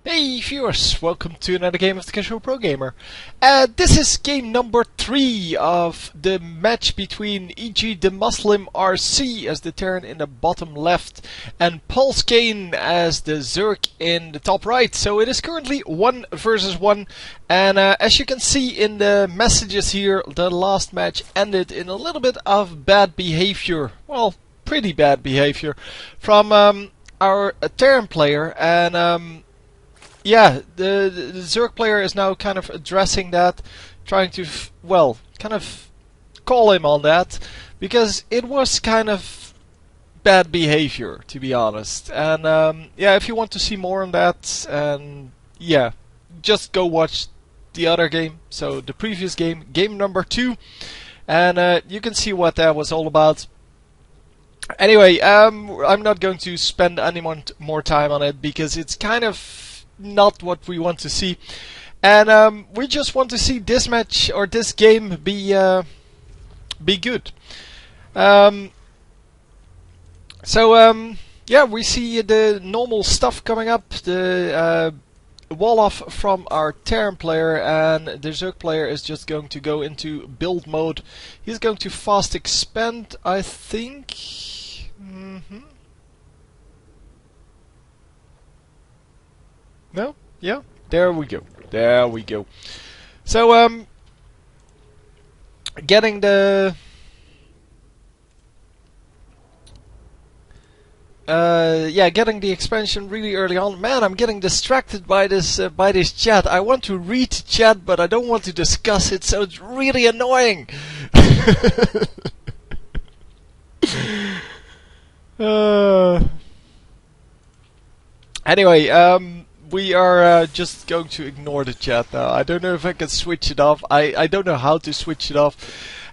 Hey viewers, welcome to another game of the Casual Pro Gamer. This is game number 3 of the match between EGDeMusliMRC as the Terran in the bottom left and PulseKane as the Zerg in the top right. So it is currently 1 versus 1, and as you can see in the messages here, the last match ended in a little bit of bad behavior. Well, pretty bad behavior from our Terran player, and yeah, the Zerg player is now kind of addressing that, trying to, well, kind of call him on that, because it was kind of bad behavior, to be honest. And yeah, if you want to see more on that, and yeah, just go watch the other game, so the previous game, game number 2, and you can see what that was all about. Anyway, I'm not going to spend any more time on it, because it's kind of not what we want to see, and we just want to see this match or this game be good. Yeah, we see the normal stuff coming up. The wall off from our Terran player, and the Zerg player is just going to go into build mode. He's going to fast expand, I think. No? Yeah? There we go. There we go. So, getting the... yeah, getting the expansion really early on. Man, I'm getting distracted by this chat. I want to read chat, but I don't want to discuss it, so it's really annoying. Anyway, we are just going to ignore the chat now. I don't know if I can switch it off. I don't know how to switch it off.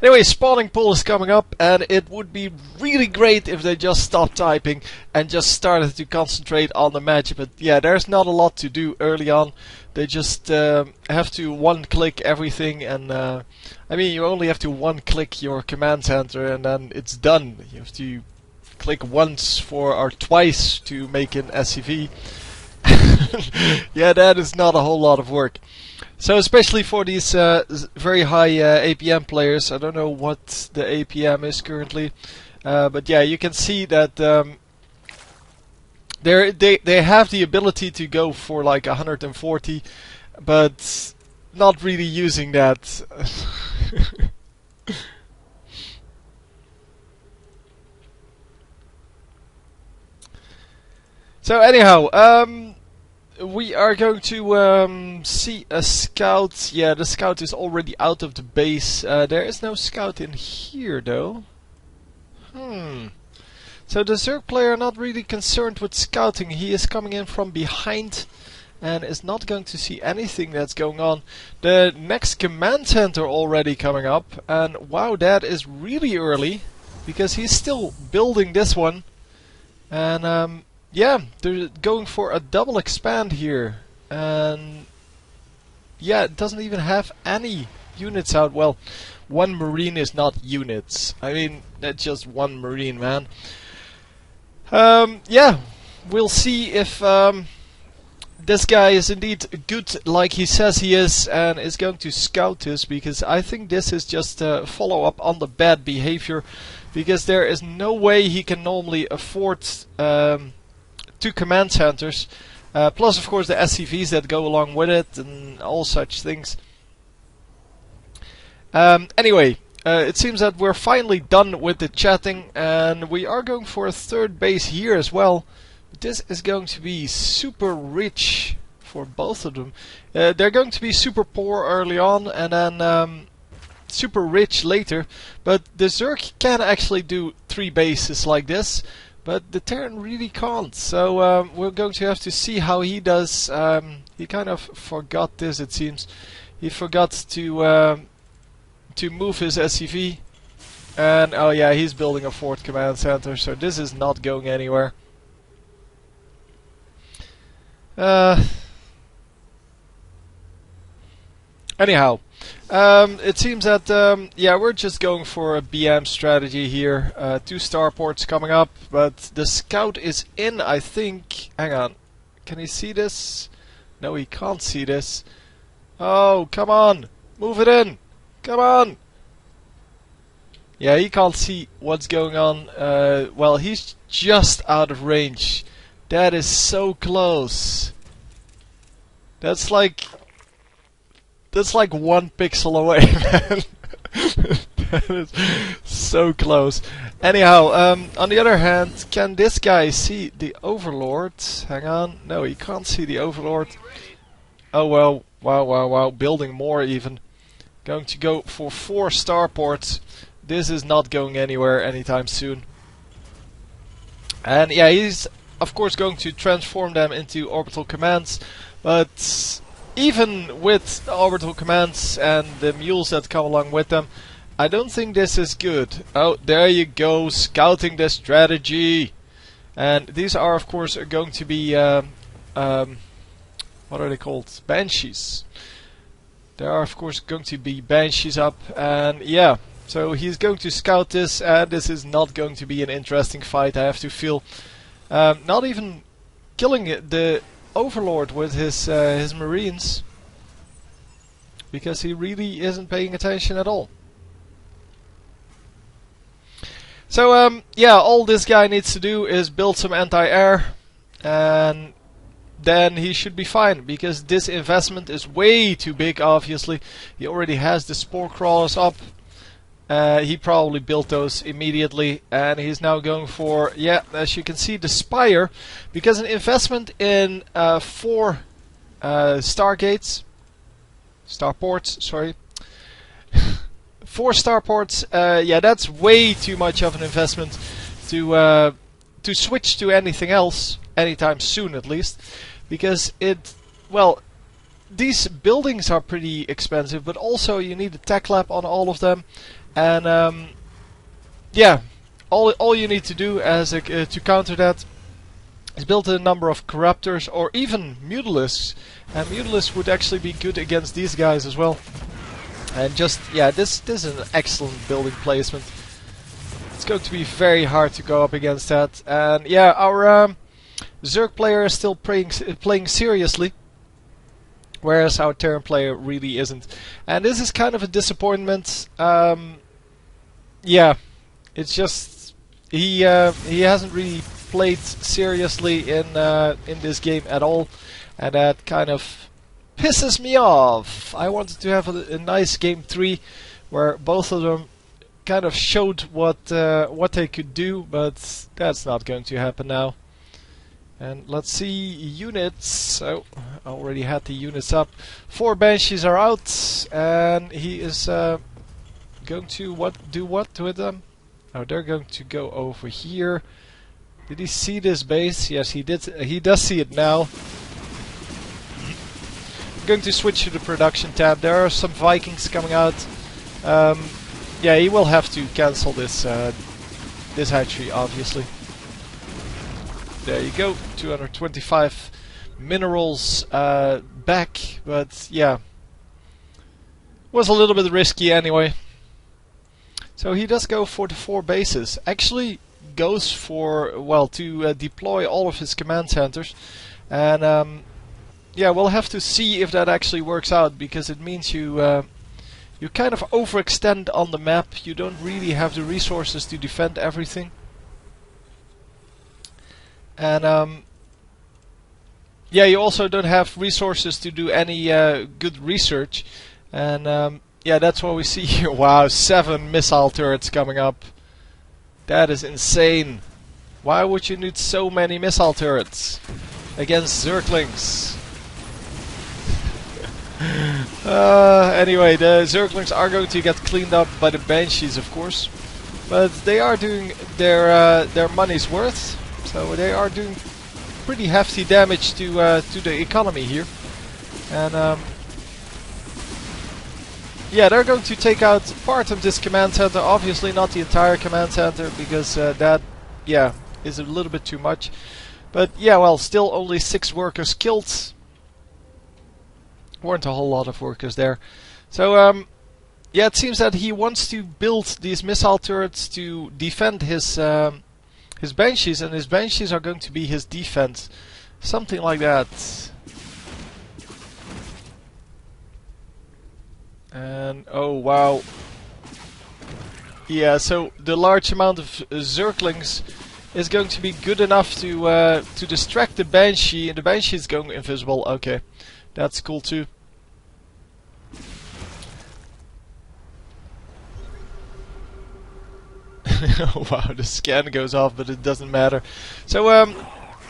Anyway, spawning pool is coming up, and it would be really great if they just stopped typing and just started to concentrate on the match. But yeah, there's not a lot to do early on. They just have to one-click everything, and I mean, you only have to one-click your command center, and then it's done. You have to click once or twice to make an SCV. Yeah, that is not a whole lot of work. So especially for these very high APM players, I don't know what the APM is currently, but yeah, you can see that they have the ability to go for like 140, but not really using that. So anyhow, we are going to see a scout. Yeah, the scout is already out of the base. There is no scout in here though. So the Zerg player not really concerned with scouting. He is coming in from behind and is not going to see anything that's going on. The next command center already coming up, and wow, that is really early, because he's still building this one. And yeah, they're going for a double expand here, and yeah, it doesn't even have any units out. Well, one marine is not units. I mean, that's just one marine, man. Yeah, we'll see if this guy is indeed good like he says he is, and is going to scout this, because I think this is just a follow-up on the bad behavior, because there is no way he can normally afford 2 command centers, plus of course the SCVs that go along with it and all such things. Anyway, it seems that we're finally done with the chatting, and we are going for a 3rd base here as well. But this is going to be super rich for both of them. They're going to be super poor early on, and then super rich later. But the Zerg can actually do 3 bases like this, but the Terran really can't, so we're going to have to see how he does. He kind of forgot this, it seems. He forgot to move his SCV, and oh yeah, he's building a 4th command center, so this is not going anywhere. Anyhow, it seems that yeah, we're just going for a BM strategy here. 2 starports coming up, but the scout is in, I think. Hang on, can you see this? No, he can't see this. Oh, come on! Move it in! Come on! Yeah, he can't see what's going on. Well, he's just out of range. That is so close. That's like 1 pixel away, man. That is so close. Anyhow, on the other hand, can this guy see the Overlord? Hang on. No, he can't see the Overlord. Oh well. Wow. Building more even. Going to go for 4 starports. This is not going anywhere anytime soon. And yeah, he's of course going to transform them into orbital commands. But even with the orbital commands and the mules that come along with them, I don't think this is good. Oh, there you go, scouting the strategy. And these are of course going to be what are they called? Banshees. There are of course going to be Banshees up, and yeah, so he's going to scout this, and this is not going to be an interesting fight, I have to feel. Not even killing the Overlord with his Marines, because he really isn't paying attention at all. So yeah, all this guy needs to do is build some anti-air, and then he should be fine, because this investment is way too big. Obviously, he already has the spore crawlers up. He probably built those immediately, and he's now going for, yeah, as you can see, the Spire, because an investment in 4 starports, sorry, 4 starports, yeah, that's way too much of an investment to switch to anything else anytime soon, at least, because well, these buildings are pretty expensive, but also you need a tech lab on all of them, and yeah, all you need to do as to counter that is build a number of corruptors or even mutalisks, and mutalisks would actually be good against these guys as well. And just, yeah, this is an excellent building placement. It's going to be very hard to go up against that. And yeah, our Zerg player is still playing seriously, whereas our Terran player really isn't. And this is kind of a disappointment. Yeah, it's just he hasn't really played seriously in this game at all, and that kind of pisses me off. I wanted to have a nice game 3 where both of them kind of showed what they could do, but that's not going to happen now. And let's see, units. Oh, I already had the units up. 4 Banshees are out, and he is going to do what with them? Oh, they're going to go over here. Did he see this base? Yes, he did. He does see it now. I'm going to switch to the production tab. There are some Vikings coming out. Yeah, he will have to cancel this this hatchery, obviously. There you go, 225 minerals back, but yeah, was a little bit risky anyway. So he does go for the 4 bases. Actually goes for, well, to deploy all of his command centers, and yeah, we'll have to see if that actually works out, because it means you you kind of overextend on the map. You don't really have the resources to defend everything. And yeah, you also don't have resources to do any good research. And yeah, that's what we see here. Wow, 7 missile turrets coming up. That is insane. Why would you need so many missile turrets against Zerglings? Anyway, the Zerglings are going to get cleaned up by the Banshees, of course. But they are doing their money's worth. So they are doing pretty hefty damage to the economy here, and yeah, they're going to take out part of this command center. Obviously, not the entire command center, because that, yeah, is a little bit too much. But yeah, well, still only 6 workers killed. Weren't a whole lot of workers there. So yeah, it seems that he wants to build these missile turrets to defend his Banshees, and his Banshees are going to be his defense. Something like that. And oh wow. Yeah, so the large amount of Zerglings is going to be good enough to distract the Banshee, and the Banshee is going invisible. Okay, that's cool too. Wow, the scan goes off, but it doesn't matter. So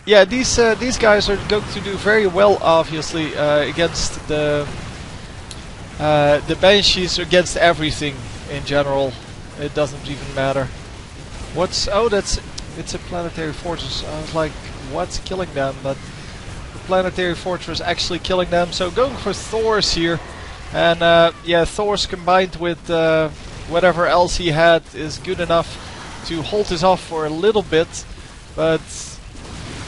yeah, these guys are going to do very well, obviously, against the Banshees, against everything in general. It doesn't even matter. What's... oh, it's a planetary fortress. I was like, what's killing them? But the planetary fortress actually killing them. So going for Thors here. And yeah, Thors combined with whatever else he had is good enough to hold this off for a little bit. But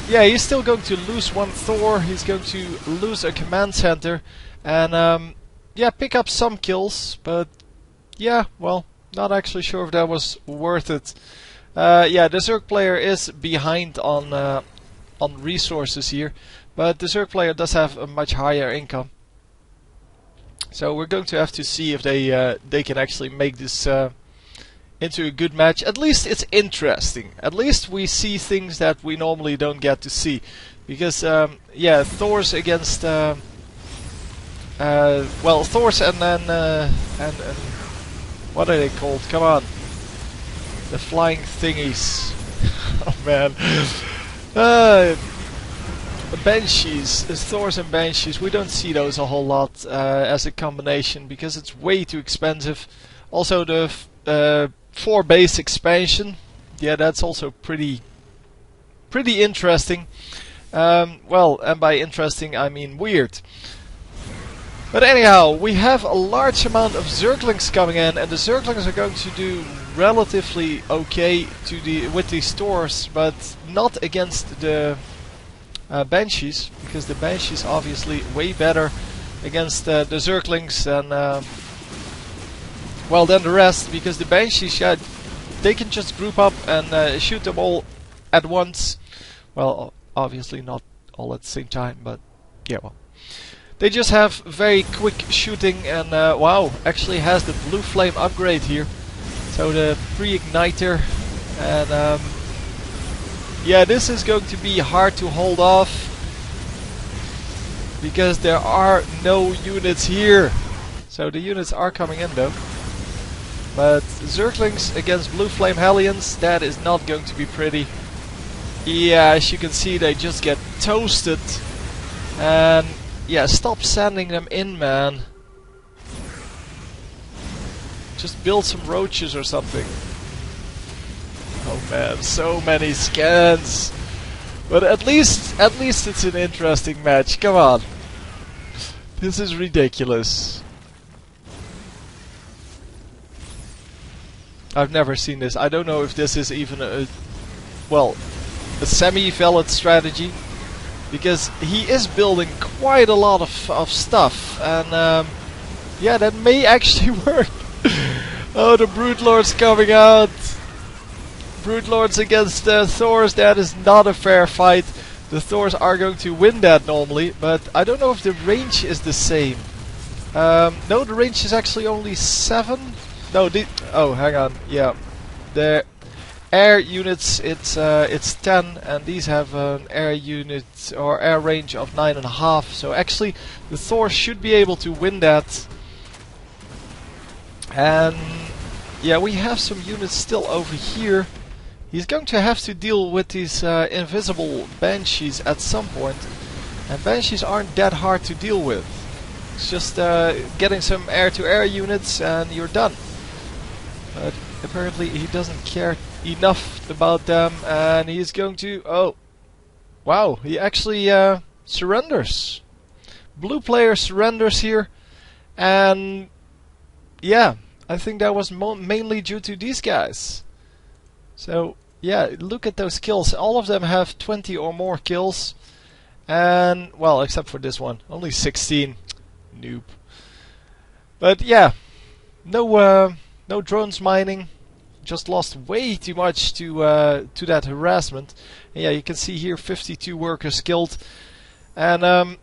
yeah, he's still going to lose one Thor. He's going to lose a command center. And yeah, pick up some kills. But yeah, well, not actually sure if that was worth it. Yeah, the Zerg player is behind on resources here, but the Zerg player does have a much higher income. So we're going to have to see if they can actually make this into a good match. At least it's interesting. At least we see things that we normally don't get to see, because yeah, Thors against well, Thors and then and what are they called? Come on. The flying thingies. Oh man. Banshees. Thors and Banshees. We don't see those a whole lot as a combination because it's way too expensive. Also the 4 base expansion. Yeah, that's also pretty interesting. Well, and by interesting I mean weird. But anyhow, we have a large amount of Zerglings coming in, and the Zerglings are going to do relatively okay with these stores, but not against the Banshees, because the Banshees obviously way better against the Zerglings than well, than the rest, because the Banshees, yeah, they can just group up and shoot them all at once. Well, obviously not all at the same time, but yeah, well. They just have very quick shooting, and wow, actually has the blue flame upgrade here. So the pre-igniter, and yeah, this is going to be hard to hold off because there are no units here. So the units are coming in though. But Zerglings against blue flame Hellions, that is not going to be pretty. Yeah, as you can see, they just get toasted. And yeah, stop sending them in, man. Just build some roaches or something. Oh man, so many scans. But at least it's an interesting match. Come on. This is ridiculous. I've never seen this. I don't know if this is even a semi-valid strategy. Because he is building quite a lot of stuff, and yeah, that may actually work. Oh, the Brood Lords coming out. Brood Lords against Thors, that is not a fair fight. The Thors are going to win that normally, but I don't know if the range is the same. No, the range is actually only 7. No, oh, hang on, yeah. The air units, it's 10, and these have an air unit or air range of 9.5. So actually, the Thor should be able to win that. And yeah, we have some units still over here. He's going to have to deal with these invisible Banshees at some point, and Banshees aren't that hard to deal with. It's just getting some air-to-air units, and you're done. But apparently, he doesn't care enough about them, and he's going to... oh, wow, he actually surrenders. Blue player surrenders here, and yeah, I think that was mainly due to these guys. So yeah, look at those kills. All of them have 20 or more kills, and well, except for this one, only 16. Noob. But yeah, no drones mining. Just lost way too much to that harassment. And yeah, you can see here 52 workers killed, and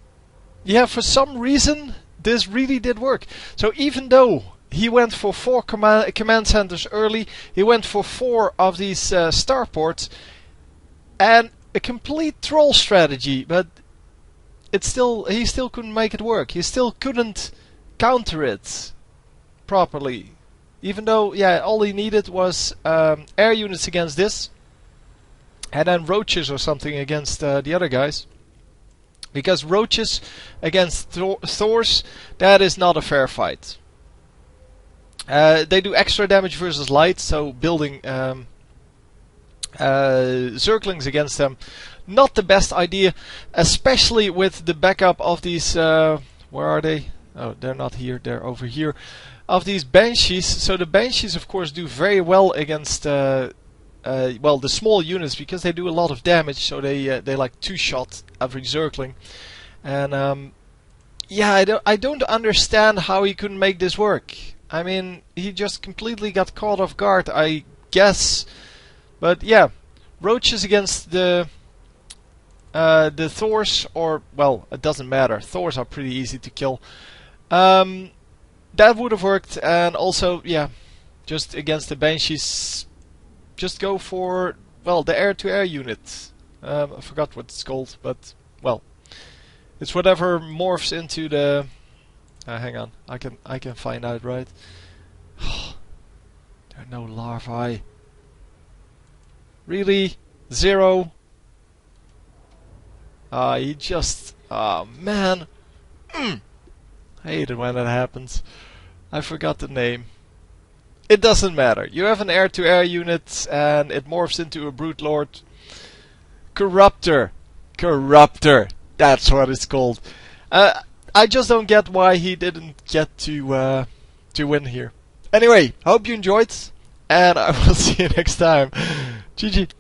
yeah, for some reason this really did work. So even though he went for 4 command centers early, he went for 4 of these starports, and a complete troll strategy, but he still couldn't make it work. He still couldn't counter it properly. Even though, yeah, all he needed was air units against this, and then roaches or something against the other guys. Because roaches against Thors, that is not a fair fight. They do extra damage versus light, so building Zerglings against them, not the best idea, especially with the backup of these, where are they? Oh, they're not here, they're over here. Of these Banshees. So the Banshees of course do very well against well, the small units, because they do a lot of damage, so they like 2-shot every Zergling. And yeah, I don't understand how he couldn't make this work. I mean, he just completely got caught off guard, I guess. But yeah, roaches against the Thors, or, well, it doesn't matter. Thors are pretty easy to kill. That would have worked, and also, yeah, just against the Banshees, just go for, well, the air-to-air unit. I forgot what it's called, but, well, it's whatever morphs into the... hang on, I can find out, right? There are no larvae. Really? 0? He just... man. I hate it when that happens. I forgot the name. It doesn't matter. You have an air-to-air unit and it morphs into a Brute Lord. Corruptor. Corruptor. That's what it's called. I just don't get why he didn't get to win here. Anyway, hope you enjoyed, and I will see you next time. GG.